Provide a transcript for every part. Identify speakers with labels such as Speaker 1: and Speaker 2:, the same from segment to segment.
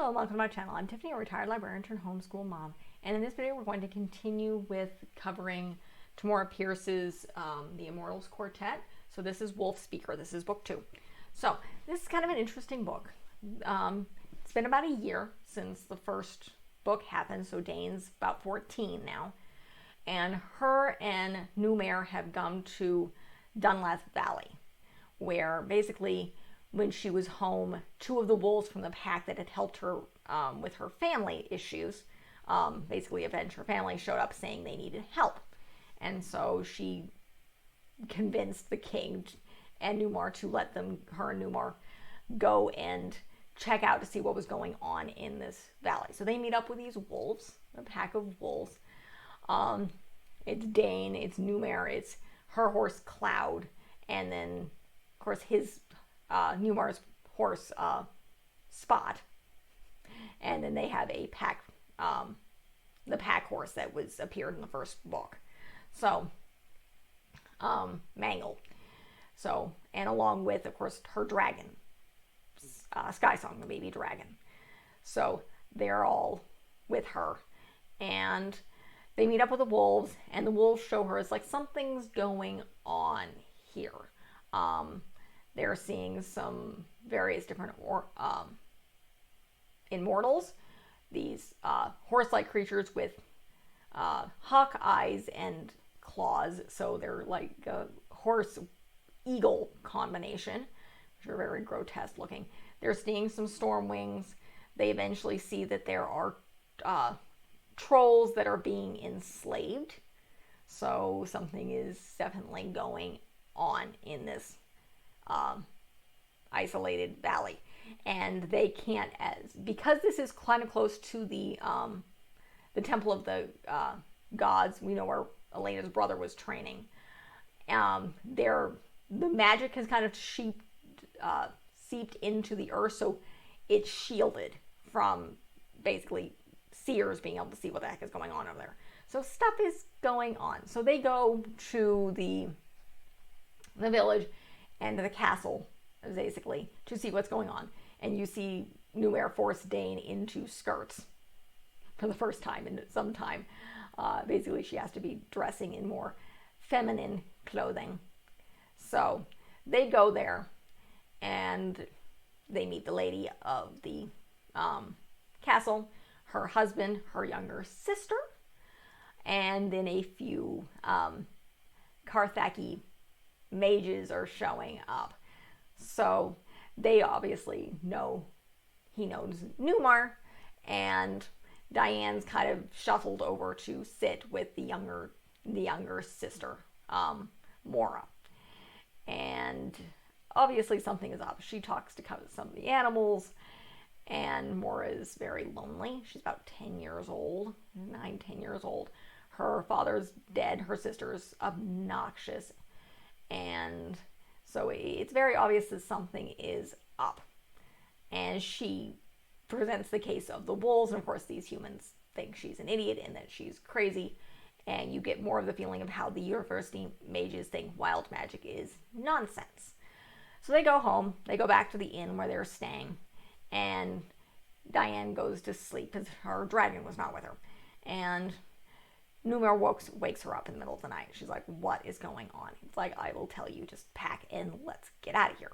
Speaker 1: Hello and welcome to my channel. I'm Tiffany, a retired librarian turned homeschool mom. And in this video, we're going to continue with covering Tamora Pierce's The Immortals Quartet. So this is Wolf Speaker. This is book 2. So this is kind of an interesting book. It's been about a year since the first book happened. So Dane's about 14 now. And her and Numair have come to Dunlath Valley, where basically when she was home, 2 of the wolves from the pack that had helped her with her family issues, basically avenge her family, showed up saying they needed help. And so she convinced the king and Numair to let her and Numair go and check out to see what was going on in this valley. So they meet up with these wolves, a pack of wolves. It's Dane, it's Numair, it's her horse Cloud, and then of course his Numair's horse Spot, and then they have a pack, the pack horse that was appeared in the first book. So Mangle. So, and along with of course her dragon, Sky Song, the baby dragon. So they're all with her, and they meet up with the wolves, and the wolves show her it's like something's going on here. They're seeing some various different immortals, these horse-like creatures with hawk eyes and claws, so they're like a horse-eagle combination, which are very grotesque looking. They're seeing some storm wings. They eventually see that there are trolls that are being enslaved, so something is definitely going on in this isolated valley, and they can't, because this is kind of close to the temple of the gods. We know where Elena's brother was training. The magic has kind of seeped into the earth, so it's shielded from basically seers being able to see what the heck is going on over there. So stuff is going on. So they go to the village and to the castle, basically, to see what's going on. And you see Numair force Dane into skirts for the first time in some time. Basically, she has to be dressing in more feminine clothing. So they go there, and they meet the lady of the castle, her husband, her younger sister, and then a few Carthaki mages are showing up. So they obviously know he knows Numair, and Diane's kind of shuffled over to sit with the younger sister, Mora. And obviously something is up. She talks to some of the animals, and Mora is very lonely. She's about 10 years old, 10 years old. Her father's dead. Her sister's obnoxious. And so it's very obvious that something is up. And she presents the case of the wolves. And of course, these humans think she's an idiot and that she's crazy. And you get more of the feeling of how the university mages think wild magic is nonsense. So they go home. They go back to the inn where they're staying. And Diane goes to sleep because her dragon was not with her. And Numair wakes her up in the middle of the night. She's like, what is going on? It's like, I will tell you, just pack and let's get out of here.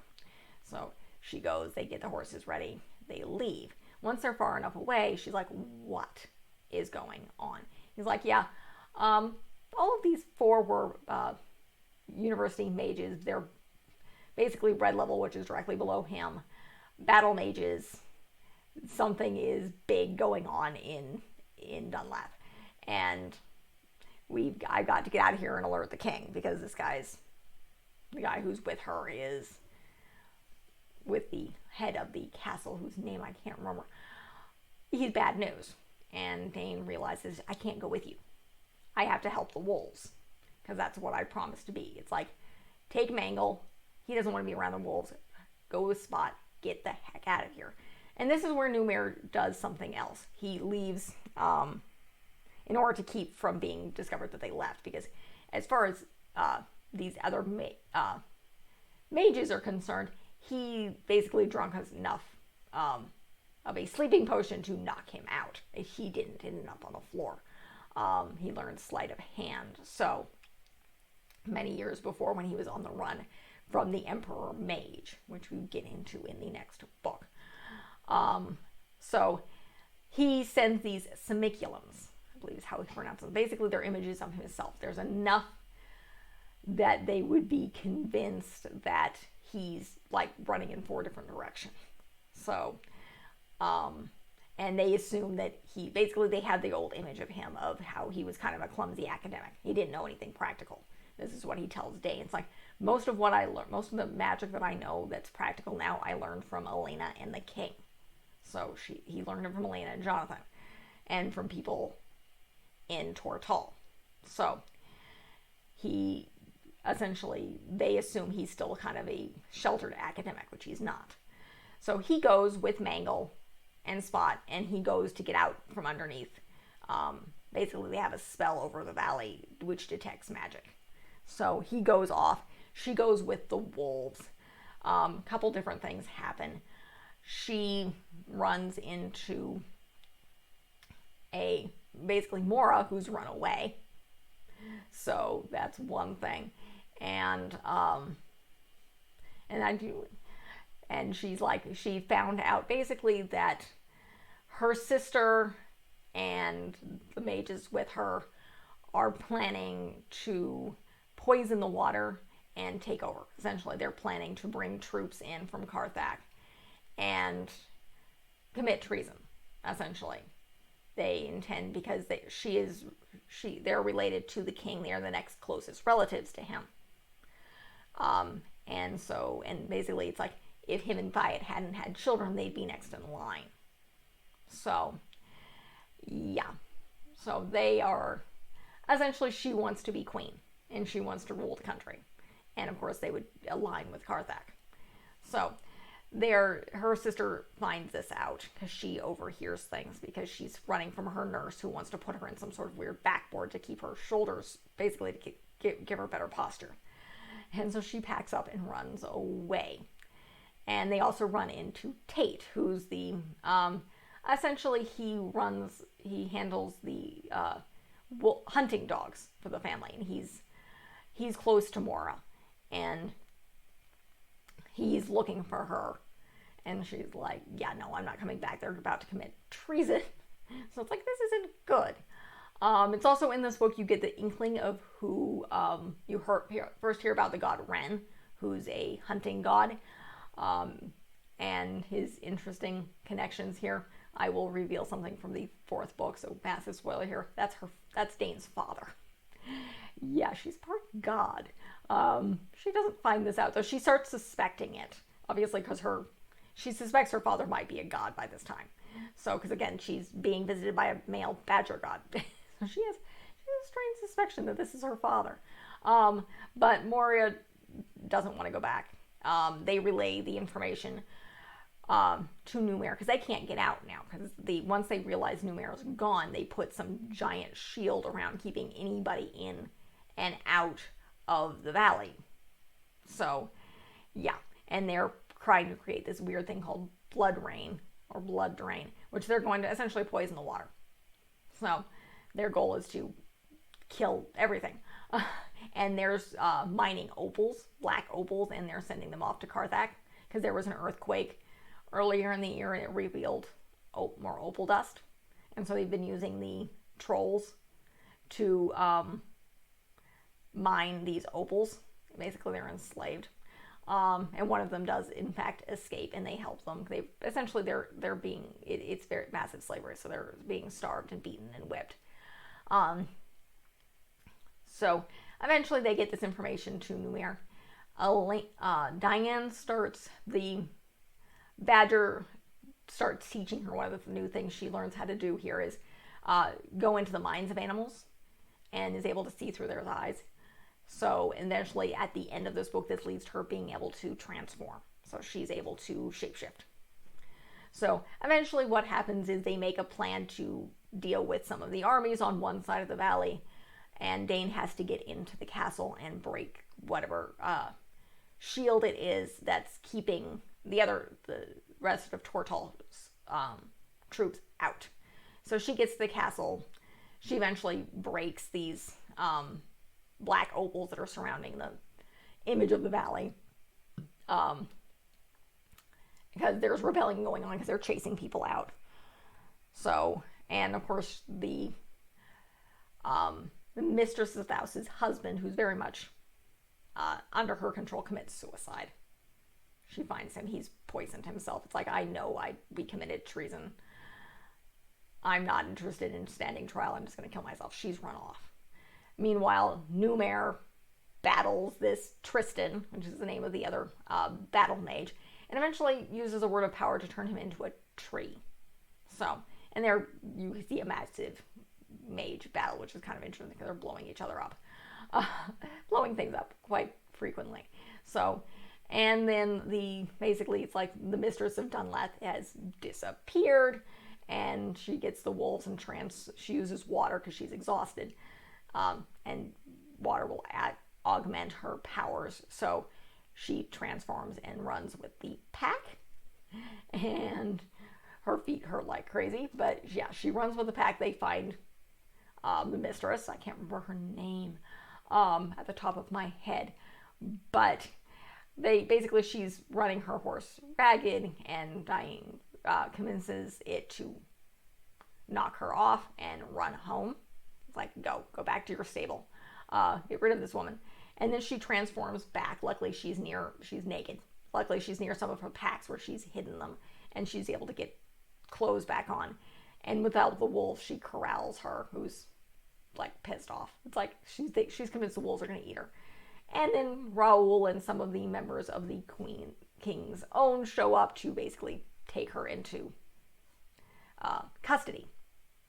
Speaker 1: So she goes, they get the horses ready, they leave. Once they're far enough away, she's like, what is going on? He's like, yeah, all of these 4 were university mages. They're basically red level, which is directly below him. Battle mages. Something is big going on in Dunlath. And I've got to get out of here and alert the king, because the guy who's with her is with the head of the castle, whose name I can't remember. He's bad news. And Dane realizes, I can't go with you. I have to help the wolves, because that's what I promised to be. It's like, take Mangle. He doesn't want to be around the wolves. Go with Spot. Get the heck out of here. And this is where Numair does something else. He leaves in order to keep from being discovered that they left, because as far as these other mages are concerned, he basically drunk enough of a sleeping potion to knock him out. He didn't end up on the floor. He learned sleight of hand. So many years before, when he was on the run from the Emperor Mage, which we get into in the next book. So he sends these semiculums, I believe is how he pronounces them. Basically, they're images of himself. There's enough that they would be convinced that he's like running in 4 different directions. So, and they assume that they had the old image of him of how he was kind of a clumsy academic. He didn't know anything practical. This is what he tells Dane. It's like, most of what I learned, most of the magic that I know that's practical now, I learned from Elena and the king. So he learned it from Elena and Jonathan, and from people in Tortall. So they assume he's still kind of a sheltered academic, which he's not. So he goes with Mangle and Spot, and he goes to get out from underneath. Basically, they have a spell over the valley which detects magic. So he goes off. She goes with the wolves. A couple different things happen. She runs into basically Mora, who's run away. So that's one thing. And she's like, she found out basically that her sister and the mages with her are planning to poison the water and take over. Essentially, they're planning to bring troops in from Carthage and commit treason. Essentially, they intend, because they're related to the king. They are the next closest relatives to him. And basically, it's like, if him and Thiet hadn't had children, they'd be next in line. So, yeah. So they are, essentially, she wants to be queen, and she wants to rule the country. And of course, they would align with Carthage. So her sister finds this out because she overhears things, because she's running from her nurse, who wants to put her in some sort of weird backboard to keep her shoulders, basically to give her better posture. And so she packs up and runs away. And they also run into Tate, who's the, essentially he handles the hunting dogs for the family. And he's close to Mora. And he's looking for her. And she's like, yeah, no, I'm not coming back. They're about to commit treason. So it's like, this isn't good. It's also in this book, you get the inkling of who you first hear about the god Ren, who's a hunting god. And his interesting connections here. I will reveal something from the 4th book, so massive spoiler here. That's Dane's father. Yeah, she's part god. She doesn't find this out, though. She starts suspecting it, obviously, because she suspects her father might be a god by this time. So, because again, she's being visited by a male badger god. So she has a strange suspicion that this is her father. But Moria doesn't want to go back. They relay the information to Numair, because they can't get out now, because once they realize Numair's gone, they put some giant shield around, keeping anybody in and out of the valley. So, yeah. And they're trying to create this weird thing called blood rain, or blood drain, which they're going to essentially poison the water. So, their goal is to kill everything. And there's mining opals, black opals, and they're sending them off to Carthage, because there was an earthquake earlier in the year, and it revealed more opal dust. And so they've been using the trolls to mine these opals. Basically, they're enslaved. And one of them does, in fact, escape, and they help them. They're being, it's very massive slavery, so they're being starved and beaten and whipped. So eventually they get this information to Numair. Diane the Badger starts teaching her. One of the new things she learns how to do here is go into the minds of animals, and is able to see through their eyes. So eventually at the end of this book, this leads to her being able to transform. So she's able to shapeshift. So eventually what happens is they make a plan to deal with some of the armies on one side of the valley, and Dane has to get into the castle and break whatever shield it is that's keeping the rest of Tortall's troops out. So she gets to the castle. She eventually breaks these black opals that are surrounding the image of the valley. Because there's rebellion going on because they're chasing people out. So, and of course the mistress of the house's husband, who's very much under her control, commits suicide. She finds him. He's poisoned himself. It's like, I know we committed treason. I'm not interested in standing trial. I'm just going to kill myself. She's run off. Meanwhile, Numair battles this Tristan, which is the name of the other battle mage, and eventually uses a word of power to turn him into a tree. So, and there you see a massive mage battle, which is kind of interesting because they're blowing each other up. Blowing things up quite frequently. So, and then basically it's like the mistress of Dunleth has disappeared, and she gets the wolves and she uses water because she's exhausted, and water will augment her powers. So she transforms and runs with the pack, and her feet hurt like crazy, but yeah, she runs with the pack. They find the mistress. I can't remember her name at the top of my head, but she's running her horse ragged, and Diane convinces it to knock her off and run home. It's like, go back to your stable, get rid of this woman. And then she transforms back. Luckily she's naked. Luckily she's near some of her packs where she's hidden them, and she's able to get clothes back on. And without the wolf, she corrals her, who's like pissed off. It's like she's convinced the wolves are going to eat her. And then Raoul and some of the members of the King's Own show up to basically take her into custody.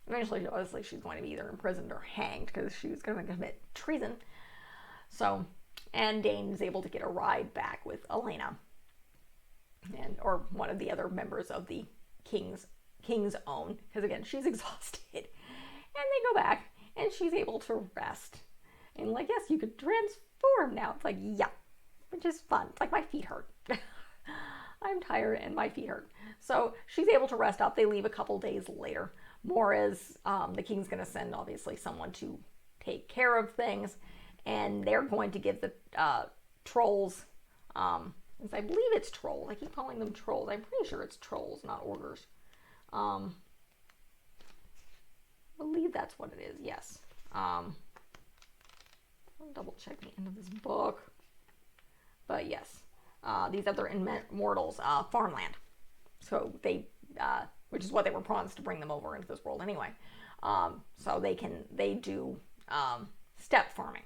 Speaker 1: Eventually, obviously, she's going to be either imprisoned or hanged because she was going to commit treason. So, and Dane is able to get a ride back with Elena, or one of the other members of the King's Own, because again, she's exhausted. And they go back, and she's able to rest. And like, yes, you could transform now. It's like, yeah, which is fun. It's like, my feet hurt. I'm tired and my feet hurt. So she's able to rest up. They leave a couple days later. More as the king's going to send, obviously, someone to take care of things. And they're going to give the trolls, I believe it's trolls. I keep calling them trolls. I'm pretty sure it's trolls, not ogres. I believe that's what it is, yes. I'll double check the end of this book. But yes, these other immortals, farmland. So they, which is what they were promised to bring them over into this world anyway. So they do step farming.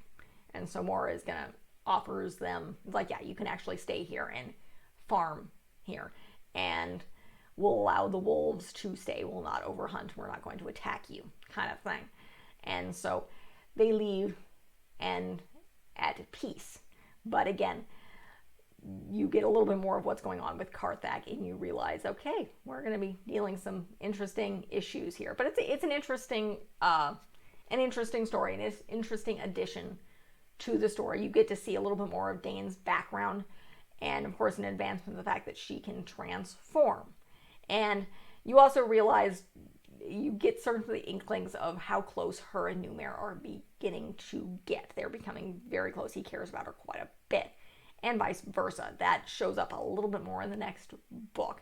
Speaker 1: And so Mora is going to offers them, like, yeah, you can actually stay here and farm here. And we'll allow the wolves to stay. We'll not overhunt. We're not going to attack you, kind of thing. And so they leave and at peace. But again, you get a little bit more of what's going on with Carthag, and you realize, okay, we're going to be dealing some interesting issues here. But it's an interesting story, and it's an interesting addition to the story. You get to see a little bit more of Dane's background, and of course an advancement of the fact that she can transform. And you also realize, you get certainly inklings of how close her and Numair are beginning to get. They're becoming very close. He cares about her quite a bit, and vice versa. That shows up a little bit more in the next book.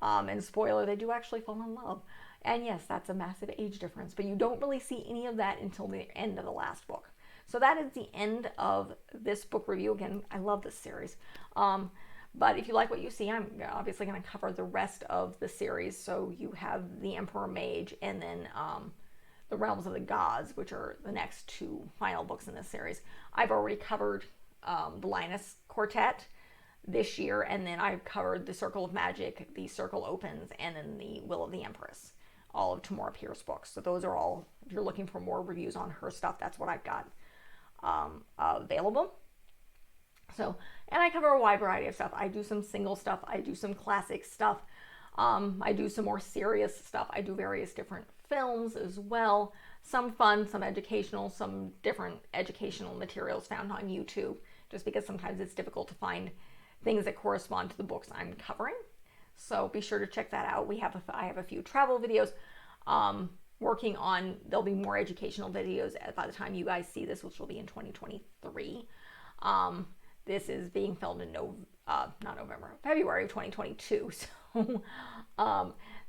Speaker 1: And spoiler, they do actually fall in love. And yes, that's a massive age difference, but you don't really see any of that until the end of the last book. So that is the end of this book review. Again, I love this series. But if you like what you see, I'm obviously going to cover the rest of the series. So you have the Emperor Mage, and then the Realms of the Gods, which are the next two final books in this series. I've already covered the Immortals Quartet this year, and then I've covered the Circle of Magic, the Circle Opens, and then the Will of the Empress, all of Tamora Pierce books. So those are all, if you're looking for more reviews on her stuff, that's what I've got available. So, and I cover a wide variety of stuff. I do some single stuff, I do some classic stuff, I do some more serious stuff, I do various different films as well, some fun, some educational, some different educational materials found on YouTube, just because sometimes it's difficult to find things that correspond to the books I'm covering. So be sure to check that out. I have a few travel videos working on. There'll be more educational videos by the time you guys see this, which will be in 2023. This is being filmed in February of 2022. So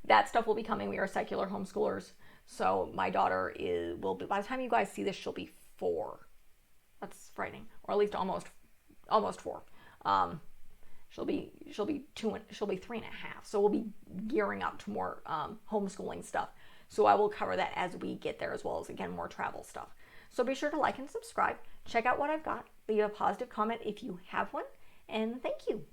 Speaker 1: that stuff will be coming. We are secular homeschoolers. So my daughter will be, by the time you guys see this, she'll be 4. That's frightening, or at least almost 4. She'll be 2 and she'll be 3.5. So we'll be gearing up to more homeschooling stuff. So I will cover that as we get there, as well as, again, more travel stuff. So be sure to like and subscribe. Check out what I've got. Leave a positive comment if you have one. And thank you.